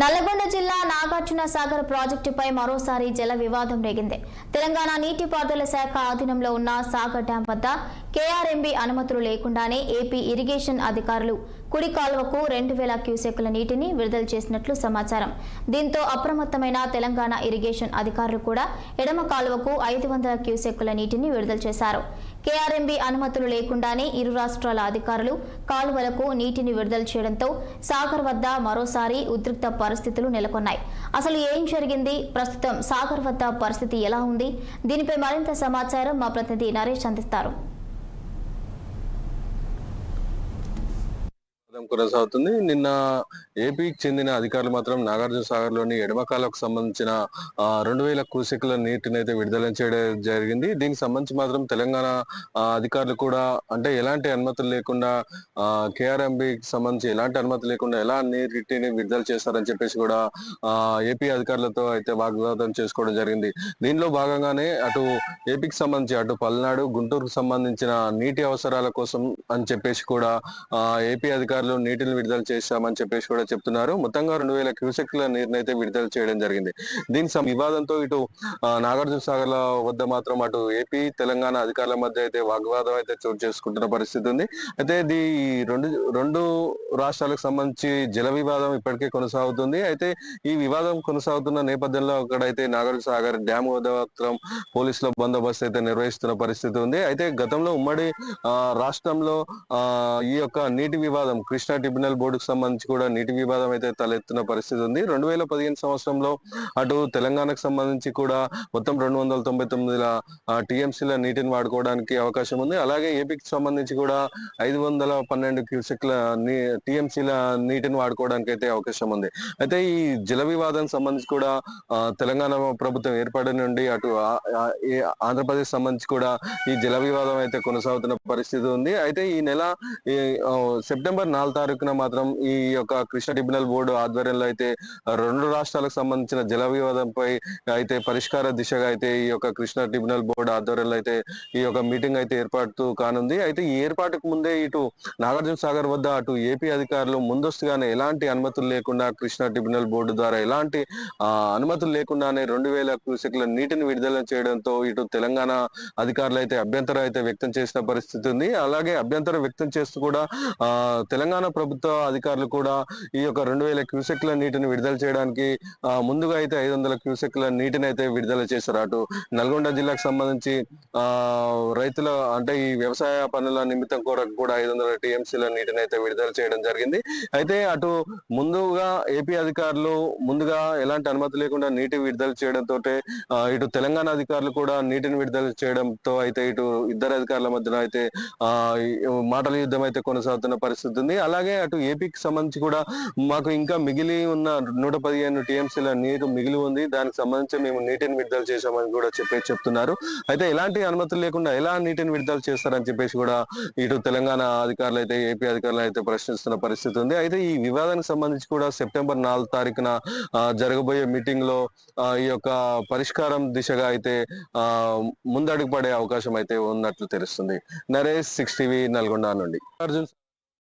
నల్లగొండ జిల్లా నాగార్జున సాగర్ ప్రాజెక్టుపై మరోసారి జల వివాదం రేగింది. తెలంగాణ నీటిపారుదల శాఖ ఆధీనంలో ఉన్న సాగర్ డ్యాం వద్ద కేఆర్ఎంబీ అనుమతులు లేకుండానే ఏపీ ఇరిగేషన్ అధికారులు కుడి కాలువకు 2000 క్యూసెక్కుల నీటిని విడుదల చేసినట్లు సమాచారం. దీంతో అప్రమత్తమైన తెలంగాణ ఇరిగేషన్ అధికారులు కూడా ఎడమ కాలువకు 500 క్యూసెక్కుల నీటిని విడుదల చేశారు. కేఆర్ఎంబీ అనుమతులు లేకుండానే ఇరు రాష్ట్రాల అధికారులు కాలువలకు నీటిని విడుదల చేయడంతో సాగర్ వద్ద మరోసారి ఉద్రిక్త పరిస్థితులు నెలకొన్నాయి. అసలు ఏం జరిగింది, ప్రస్తుతం సాగర్ వద్ద పరిస్థితి ఎలా ఉంది, దీనిపై మరింత సమాచారం మా ప్రతినిధి నరేష్ అందిస్తారు. కొనసాగుతుంది. నిన్న ఏపీకి చెందిన అధికారులు మాత్రం నాగార్జున సాగర్ లోని ఎడమ కాలువకు సంబంధించిన 2000 క్యూసెక్కుల నీటిని అయితే విడుదల చేయడం జరిగింది. దీనికి సంబంధించి మాత్రం తెలంగాణ అధికారులు కూడా అంటే ఎలాంటి అనుమతులు లేకుండా కేఆర్ఎంబీకి సంబంధించి ఎలాంటి అనుమతి లేకుండా ఎలా నీటిని విడుదల చేస్తారని చెప్పేసి కూడా ఏపీ అధికారులతో అయితే వాగ్వాదం చేసుకోవడం జరిగింది. దీనిలో భాగంగానే అటు ఏపీకి సంబంధించి అటు పల్నాడు గుంటూరుకు సంబంధించిన నీటి అవసరాల కోసం అని చెప్పేసి కూడా ఏపీ అధికారులు నీటిని విడుదల చేశామని చెప్పేసి కూడా చెప్తున్నారు. మొత్తంగా 2000 క్యూసెక్ల నీరుని అయితే విడుదల చేయడం జరిగింది. దీని వివాదంతో ఇటు నాగార్జున సాగర్ వద్ద మాత్రం అటు ఏపీ తెలంగాణ అధికారుల మధ్య అయితే వాగ్వాదం అయితే చోటు చేసుకుంటున్న పరిస్థితి ఉంది. అయితే ఇది రెండు రాష్ట్రాలకు సంబంధించి జల వివాదం ఇప్పటికే కొనసాగుతుంది. అయితే ఈ వివాదం కొనసాగుతున్న నేపథ్యంలో అక్కడైతే నాగార్జున సాగర్ డ్యామ్ వద్ద మాత్రం పోలీసుల బందోబస్తు అయితే నిర్వహిస్తున్న పరిస్థితి ఉంది. అయితే గతంలో ఉమ్మడి రాష్ట్రంలో ఈ యొక్క నీటి వివాదం కృష్ణా ట్రిబ్యునల్ బోర్డుకు సంబంధించి కూడా నీటి వివాదం అయితే తలెత్తున్న పరిస్థితి ఉంది. 2015 సంవత్సరంలో అటు తెలంగాణకు సంబంధించి కూడా మొత్తం 299 టీఎంసీల నీటిని వాడుకోవడానికి అవకాశం ఉంది. అలాగే ఏపీకి సంబంధించి కూడా 512 క్యూసెక్ల టీఎంసీల నీటిని వాడుకోవడానికి అయితే అవకాశం ఉంది. అయితే ఈ జల వివాదం సంబంధించి కూడా తెలంగాణ ప్రభుత్వం ఏర్పడి నుండి అటు ఆంధ్రప్రదేశ్ సంబంధించి కూడా ఈ జల వివాదం అయితే కొనసాగుతున్న పరిస్థితి ఉంది. అయితే ఈ నెల సెప్టెంబర్ 4 తారీఖున మాత్రం ఈ యొక్క కృష్ణా ట్రిబ్యునల్ బోర్డు ఆధ్వర్యంలో అయితే రెండు రాష్ట్రాలకు సంబంధించిన జల వివాదంపై అయితే పరిష్కార దిశగా అయితే ఈ యొక్క కృష్ణా ట్రిబ్యునల్ బోర్డు ఆధ్వర్యంలో అయితే ఈ యొక్క మీటింగ్ అయితే ఏర్పాటు కానుంది. అయితే ఈ ఏర్పాటుకు ముందే ఇటు నాగార్జున సాగర్ వద్ద అటు ఏపీ అధికారులు ముందస్తుగానే ఎలాంటి అనుమతులు లేకుండా కృష్ణా ట్రిబ్యునల్ బోర్డు ద్వారా ఎలాంటి అనుమతులు లేకుండానే 2000 క్యూసెక్ల నీటిని విడుదల చేయడంతో ఇటు తెలంగాణ అధికారులు అయితే అభ్యంతరం అయితే వ్యక్తం చేసిన పరిస్థితి ఉంది. అలాగే అభ్యంతరం వ్యక్తం చేస్తూ కూడా తెలంగాణ ప్రభుత్వ అధికారులు కూడా ఈ యొక్క 2000 క్యూసెక్ల నీటిని విడుదల చేయడానికి ముందుగా అయితే 500 క్యూసెక్ల నీటిని అయితే విడుదల చేశారు. అటు నల్గొండ జిల్లాకు సంబంధించి రైతుల అంటే ఈ వ్యవసాయ పనుల నిమిత్తం కొరకు కూడా 500 టీఎంసీల నీటిని అయితే విడుదల చేయడం జరిగింది. అయితే అటు ముందుగా ఏపీ అధికారులు ముందుగా ఎలాంటి అనుమతి లేకుండా నీటి విడుదల చేయడంతో ఇటు తెలంగాణ అధికారులు కూడా నీటిని విడుదల చేయడంతో అయితే ఇటు ఇద్దరు అధికారుల మధ్యన అయితే మాటల యుద్ధం అయితే కొనసాగుతున్న పరిస్థితి ఉంది. అలాగే అటు ఏపీకి సంబంధించి కూడా మాకు ఇంకా మిగిలి ఉన్న 115 టీఎంసీల నీరు మిగిలి ఉంది, దానికి సంబంధించి మేము నీటిని విడుదల చేశామని కూడా చెప్తున్నారు. అయితే ఎలాంటి అనుమతులు లేకుండా ఎలా నీటిని విడుదల చేస్తారని చెప్పేసి కూడా ఇటు తెలంగాణ అధికారులు అయితే ఏపీ అధికారులు అయితే ప్రశ్నిస్తున్న పరిస్థితి ఉంది. అయితే ఈ వివాదానికి సంబంధించి కూడా సెప్టెంబర్ 4 తారీఖున జరగబోయే మీటింగ్ లో ఈ యొక్క పరిష్కారం దిశగా అయితే ముందడుగు పడే అవకాశం అయితే ఉన్నట్లు తెలుస్తుంది. నరేష్ 6 టీవీ నల్గొండ నుండి. అర్జున్.